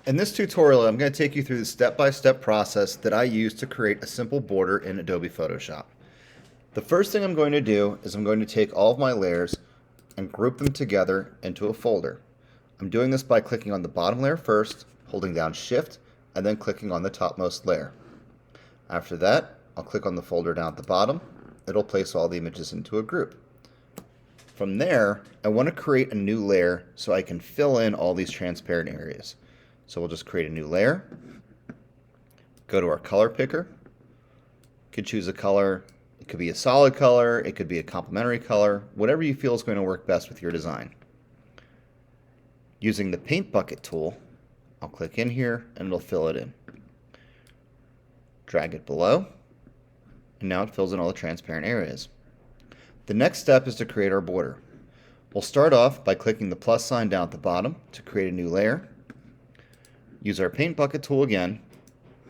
In this tutorial, I'm going to take you through the step-by-step process that I use to create a simple border in Adobe Photoshop. The first thing I'm going to do is I'm going to take all of my layers and group them together into a folder. I'm doing this by clicking on the bottom layer first, holding down Shift, and then clicking on the topmost layer. After that, I'll click on the folder down at the bottom. It'll place all the images into a group. From there, I want to create a new layer so I can fill in all these transparent areas. So we'll just create a new layer, go to our color picker, you could choose a color, it could be a solid color, it could be a complementary color, whatever you feel is going to work best with your design. Using the paint bucket tool, I'll click in here and it'll fill it in. Drag it below, and now it fills in all the transparent areas. The next step is to create our border. We'll start off by clicking the plus sign down at the bottom to create a new layer. Use our paint bucket tool again,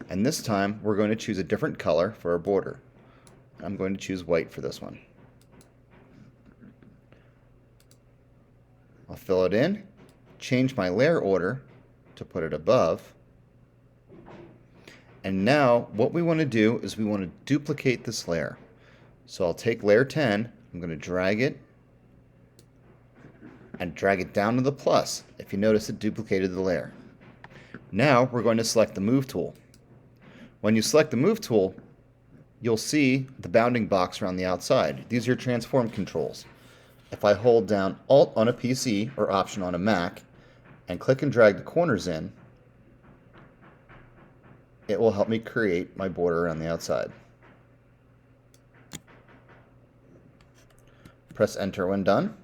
and this time we're going to choose a different color for our border. I'm going to choose white for this one. I'll fill it in, change my layer order to put it above, and now what we want to do is we want to duplicate this layer. So I'll take layer 10, I'm going to drag it and drag it down to the plus. If you notice, it duplicated the layer. Now we're going to select the Move tool. When you select the Move tool, you'll see the bounding box around the outside. These are your transform controls. If I hold down Alt on a PC or Option on a Mac and click and drag the corners in, it will help me create my border around the outside. Press Enter when done.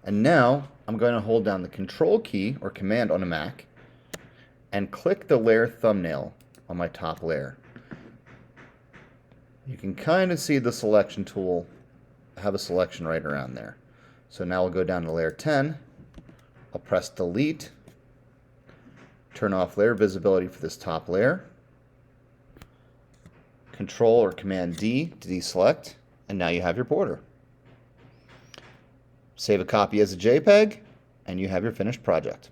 And now I'm going to hold down the Control key or Command on a Mac and click the layer thumbnail on my top layer. You can kind of see the selection tool have a selection right around there. So now we'll go down to layer 10. I'll press Delete, turn off layer visibility for this top layer, Control or Command D to deselect, and now you have your border. Save a copy as a JPEG, and you have your finished project.